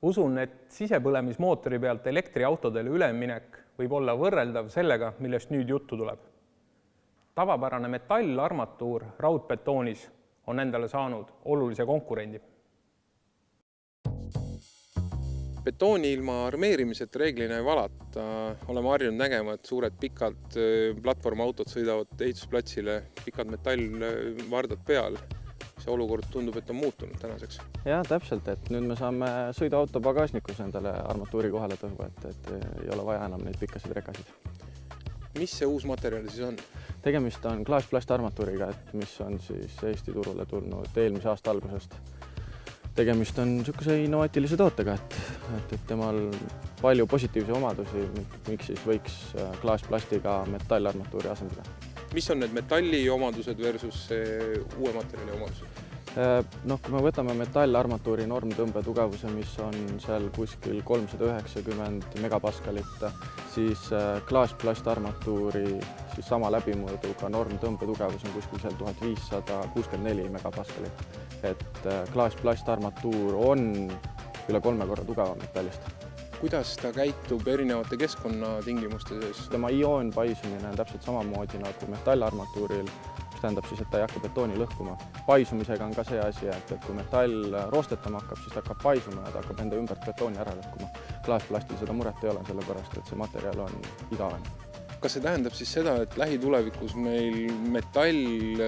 Usun, et sisepõlemismootori pealt elektriautodele üleminek võib olla võrreldav sellega, millest nüüd juttu tuleb. Tavapärane metallarmatuur raudbetoonis on endale saanud olulise konkurendi. Betooni ilma armeerimiseta reeglina ei valata. Oleme harjunud nägema, et suured pikad platvormautod sõidavad ehitusplatsile, pikad metallvardad peal. See olukord tundub, et on muutunud tänaseks. Jah, täpselt, et nüüd me saame sõiduauto pagasnikus endale armatuuri kohale tõhva, et ei ole vaja enam neid pikkasid rekasid. Mis see uus materjal siis on? Tegemist on klaasplastarmatuuriga, mis on siis Eesti turule tulnud eelmise aasta algusest. Tegemist on niisuguse innovaatilise tootega, et temal palju positiivse omadusi, miks siis võiks klaasplastiga metallarmatuuri asendada. Mis on need metalli omadused versus uue materjali omadused? Kui me võtame metallarmatuuri normtõmbe tugevuse, mis on seal kuskil 390 megapaskalit, siis klaasplastarmatuuri siis sama läbimõõduga normtõmbe tugevus on kuskil seal 1564 megapaskalit. Et klaasplastarmatuur on üle 3 korra tugevam metallist. Kuidas ta käitub erinevate keskkonnatingimustes? Tema ioonpaisumine on täpselt samamoodi nagu metallarmatuuril, mis tähendab siis, et ta ei hakka betooni lõhkuma. Paisumisega on ka see asi, et kui metall roostetama hakkab, siis ta hakkab paisuma ja ta hakkab enda ümbert betooni ära lõhkuma. Klaasplastil seda muret ei ole, sellepärast et see materjal on igavene. Kas see tähendab siis seda, et lähitulevikus meil metall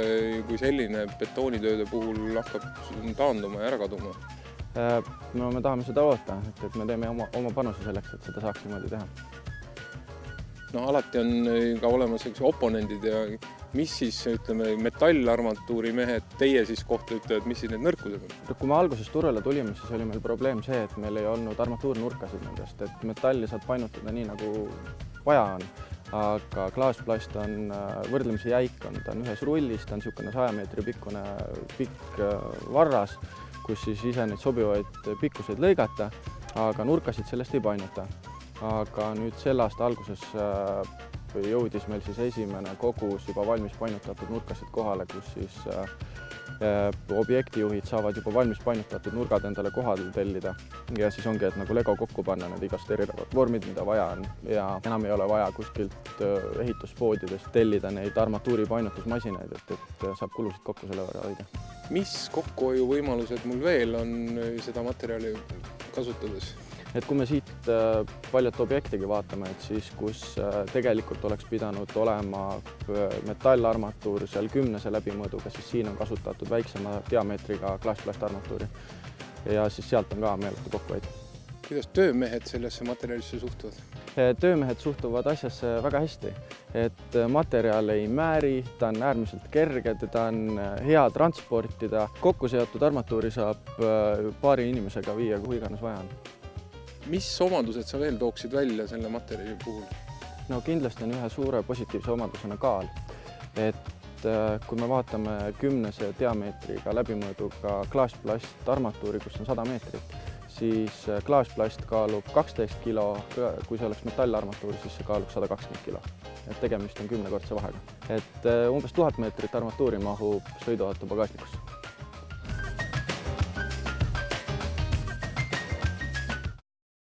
kui selline betoonitööde puhul hakkab taanduma ja ära kaduma? No me tahame seda oota, et me teeme oma panuse selleks, et seda saaks niimoodi teha. No alati on ka olemas oponendid ja mis siis, ütleme, metallarmatuuri mehed teie siis kohta ütlevad, mis siis need nõrkused on? Kui me alguses turule tulime, siis oli meil probleem see, et meil ei olnud armatuurnurkasid nendest, et metalli saab painutada nii, nagu vaja on. Aga klaasplast on võrdlemisi jäik, ta on ühes rullis, ta on niisugune 100 meetri pikkune pikk varras, kus siis ise neid sobivaid pikkuseid lõigata, aga nurkasid sellest ei painuta. Aga nüüd selle aasta alguses jõudis meil siis esimene kogus juba valmis painutatud nurkasid kohale, kus siis objektijuhid saavad juba valmis painutatud nurgad endale kohale tellida. Ja siis ongi, et nagu Lego kokku panna need igast erinevad vormid, mida vaja on. Ja enam ei ole vaja kuskilt ehituspoodidest tellida neid armatuuri painutusmasinaid, et saab kulusid kokku selle võrra hoida. Mis kokkuhoiu võimalused mul veel on seda materjali kasutades? Et kui me siit paljut objektigi vaatame, et siis kus tegelikult oleks pidanud olema metallarmatuur seal 10 läbimõõduga, siis siin on kasutatud väiksema diameetriga klaasplastarmatuuri ja siis sealt on ka meeletu kokkuhoid. Kuidas töömehed sellesse materjalisse suhtuvad? Töömehed suhtuvad asjasse väga hästi, et materjal ei määri, ta on äärmiselt kerge, ta on hea transportida. Kokku seotud armatuuri saab paari inimesega viia, kuhu iganes vaja on. Mis omadused sa veel tooksid välja selle materjali puhul? No kindlasti on ühe suure positiivse omadusena kaal. Et kui me vaatame 10 diameetriga läbimõõduga klaasplastarmatuuri, kus on 100 meetrit, siis klaasplast kaalub 12 kilo, kui see oleks metallarmatuur, siis see kaalub 120 kilo. Et tegemist on 10-kordse vahega. Et umbes 1000 meetrit armatuuri mahub sõiduauto pagasnikus.